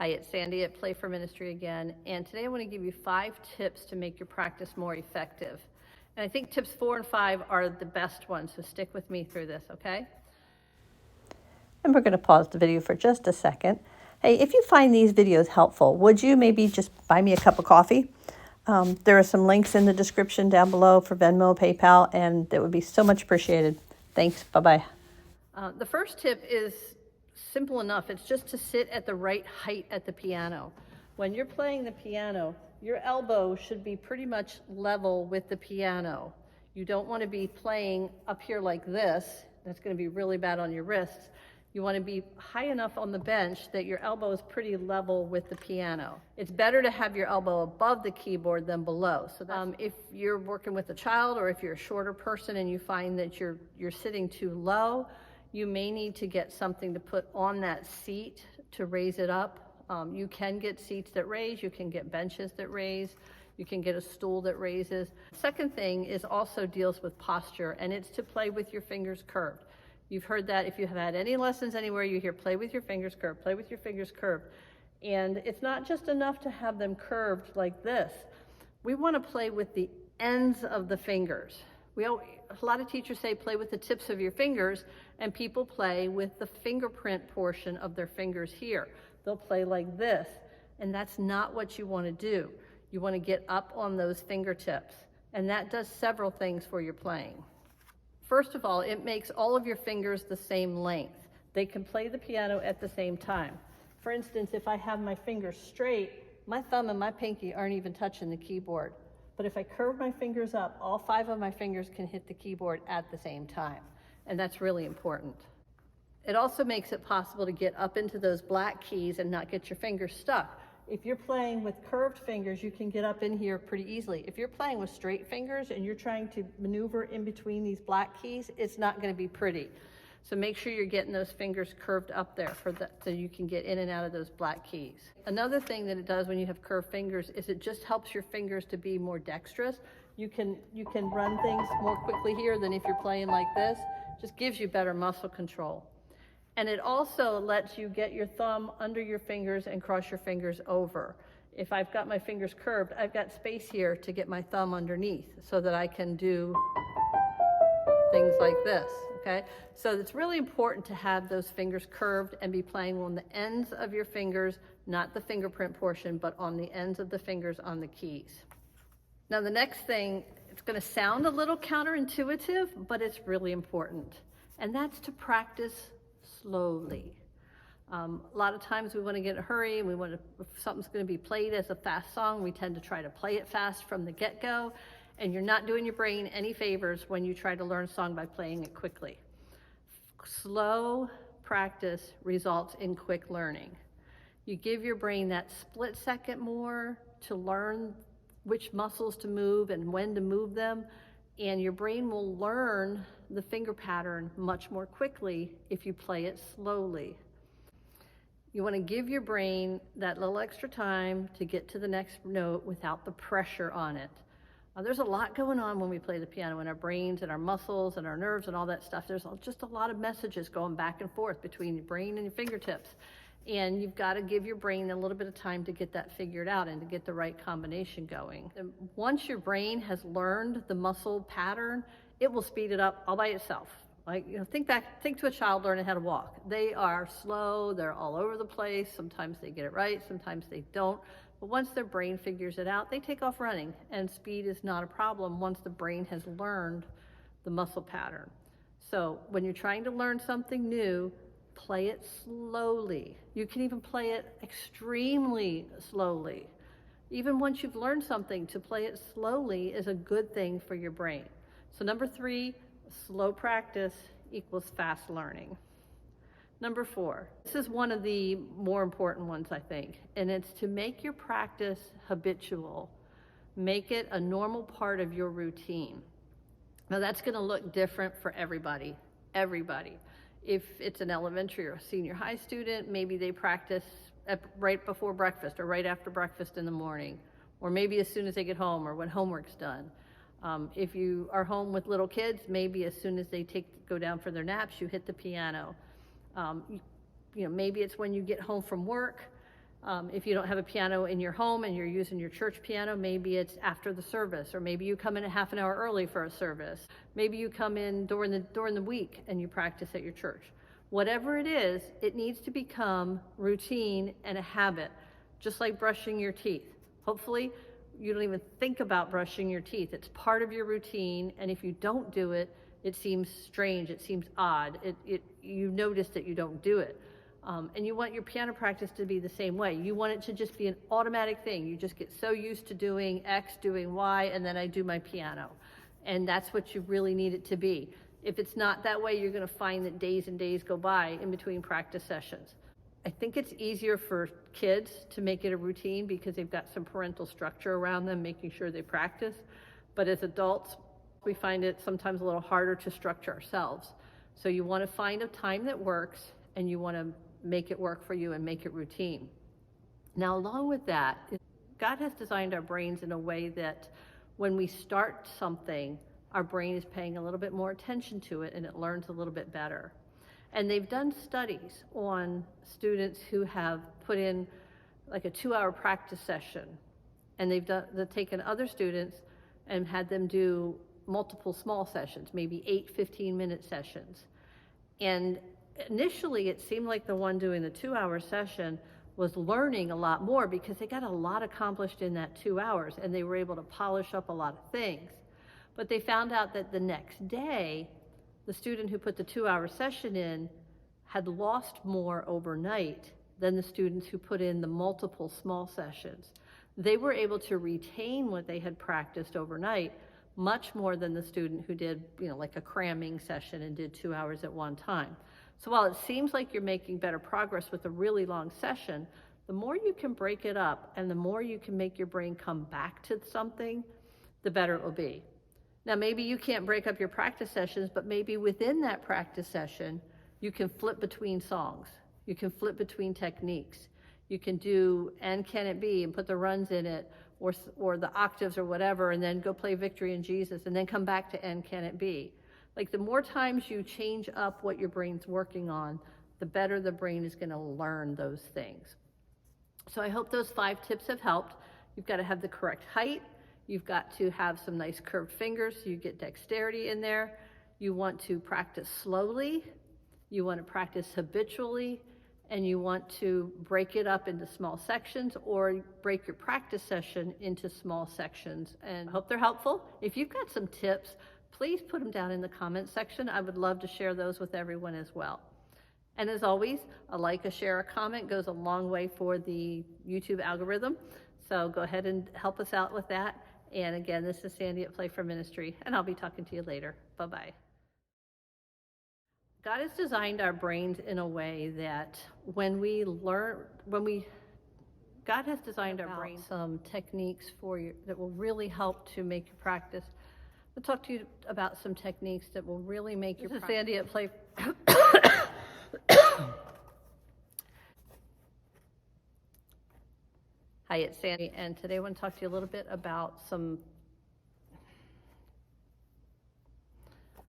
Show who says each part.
Speaker 1: Hi, it's Sandy at Play for Ministry again, and today I want to give you 5 tips to make your practice more effective. And I think tips 4 and 5 are the best ones, so stick with me through this, okay?
Speaker 2: And we're going to pause the video for just a second. Hey, if you find these videos helpful, would you maybe just buy me a cup of coffee? There are some links in the description down below for Venmo, PayPal, and that would be so much appreciated. Thanks. Bye-bye.
Speaker 1: The first tip is simple enough. It's just to sit at the right height at the piano. When you're playing the piano, your elbow should be pretty much level with the piano. You don't want to be playing up here like this. That's going to be really bad on your wrists. You want to be high enough on the bench that your elbow is pretty level with the piano. It's better to have your elbow above the keyboard than below. So if you're working with a child, or if you're a shorter person and you find that you're sitting too low, you may need to get something to put on that seat to raise it up. You can get seats that raise, you can get benches that raise, you can get a stool that raises. Second thing is also deals with posture, and it's to play with your fingers curved. You've heard that if you have had any lessons anywhere, you hear play with your fingers curved, play with your fingers curved. And it's not just enough to have them curved like this. We want to play with the ends of the fingers. A lot of teachers say play with the tips of your fingers, and people play with the fingerprint portion of their fingers here. They'll play like this, and that's not what you want to do. You want to get up on those fingertips, and that does several things for your playing. First of all, it makes all of your fingers the same length. They can play the piano at the same time. For instance, if I have my fingers straight, my thumb and my pinky aren't even touching the keyboard. But if I curve my fingers up, all 5 of my fingers can hit the keyboard at the same time. And that's really important. It also makes it possible to get up into those black keys and not get your fingers stuck. If you're playing with curved fingers, you can get up in here pretty easily. If you're playing with straight fingers and you're trying to maneuver in between these black keys, it's not going to be pretty. So make sure you're getting those fingers curved up there so you can get in and out of those black keys. Another thing that it does when you have curved fingers is it just helps your fingers to be more dexterous. You can run things more quickly here than if you're playing like this. Just gives you better muscle control. And it also lets you get your thumb under your fingers and cross your fingers over. If I've got my fingers curved, I've got space here to get my thumb underneath so that I can do things like this, okay? So it's really important to have those fingers curved and be playing on the ends of your fingers, not the fingerprint portion, but on the ends of the fingers on the keys. Now the next thing, it's going to sound a little counterintuitive, but it's really important. And that's to practice slowly. A lot of times we want to get in a hurry, and we want to, if something's going to be played as a fast song, we tend to try to play it fast from the get-go, and you're not doing your brain any favors when you try to learn a song by playing it quickly. Slow practice results in quick learning. You give your brain that split second more to learn which muscles to move and when to move them, and your brain will learn the finger pattern much more quickly if you play it slowly. You want to give your brain that little extra time to get to the next note without the pressure on it. There's a lot going on when we play the piano in our brains and our muscles and our nerves and all that stuff. There's just a lot of messages going back and forth between your brain and your fingertips. And you've got to give your brain a little bit of time to get that figured out and to get the right combination going. And once your brain has learned the muscle pattern, it will speed it up all by itself. Like, think to a child learning how to walk. They are slow, they're all over the place. Sometimes they get it right, sometimes they don't. But once their brain figures it out, they take off running, and speed is not a problem once the brain has learned the muscle pattern. So when you're trying to learn something new, play it slowly. You can even play it extremely slowly. Even once you've learned something, to play it slowly is a good thing for your brain. So number 3, slow practice equals fast learning. Number 4, this is one of the more important ones, I think, and it's to make your practice habitual. Make it a normal part of your routine. Now that's going to look different for everybody. If it's an elementary or a senior high student, maybe they practice right before breakfast or right after breakfast in the morning, or maybe as soon as they get home or when homework's done. If you are home with little kids, maybe as soon as they go down for their naps, you hit the piano. Maybe it's when you get home from work. If you don't have a piano in your home and you're using your church piano, maybe it's after the service, or maybe you come in a half an hour early for a service. Maybe you come in during the week and you practice at your church. Whatever it is, it needs to become routine and a habit, just like brushing your teeth. Hopefully, you don't even think about brushing your teeth. It's part of your routine, and if you don't do it, it seems strange, it seems odd. You notice that you don't do it. And you want your piano practice to be the same way. You want it to just be an automatic thing. You just get so used to doing X, doing Y, and then I do my piano. And that's what you really need it to be. If it's not that way, you're going to find that days and days go by in between practice sessions. I think it's easier for kids to make it a routine because they've got some parental structure around them, making sure they practice. But as adults, we find it sometimes a little harder to structure ourselves. So you want to find a time that works, and you want to make it work for you and make it routine. Now, along with that, God has designed our brains in a way that when we start something, our brain is paying a little bit more attention to it and it learns a little bit better. And they've done studies on students who have put in like a 2-hour practice session, and they've taken other students and had them do multiple small sessions, maybe 8 15-minute sessions. And initially, it seemed like the one doing the 2-hour session was learning a lot more because they got a lot accomplished in that 2 hours, and they were able to polish up a lot of things. But they found out that the next day, the student who put the 2-hour session in had lost more overnight than the students who put in the multiple small sessions. They were able to retain what they had practiced overnight much more than the student who did, like a cramming session and did 2 hours at one time. So while it seems like you're making better progress with a really long session, the more you can break it up and the more you can make your brain come back to something, the better it will be. Now, maybe you can't break up your practice sessions, but maybe within that practice session, you can flip between songs. You can flip between techniques. You can do And Can It Be and put the runs in it, or the octaves or whatever, and then go play Victory in Jesus, and then come back to And Can It Be. Like, the more times you change up what your brain's working on, the better the brain is going to learn those things. So I hope those 5 tips have helped. You've got to have the correct height. You've got to have some nice curved fingers so you get dexterity in there. You want to practice slowly. You want to practice habitually. And you want to break it up into small sections, or break your practice session into small sections. And I hope they're helpful. If you've got some tips, please put them down in the comment section. I would love to share those with everyone as well. And as always, a like, a share, a comment goes a long way for the YouTube algorithm. So go ahead and help us out with that. And again, this is Sandy at Play for Ministry, and I'll be talking to you later. Bye-bye. God has designed our brains in a way that God has designed our brains some techniques for you that will really help to make your practice. I'll talk to you about some techniques that will really make your practice. This is Sandy at Play. Hi, it's Sandy, and today I want to talk to you a little bit about some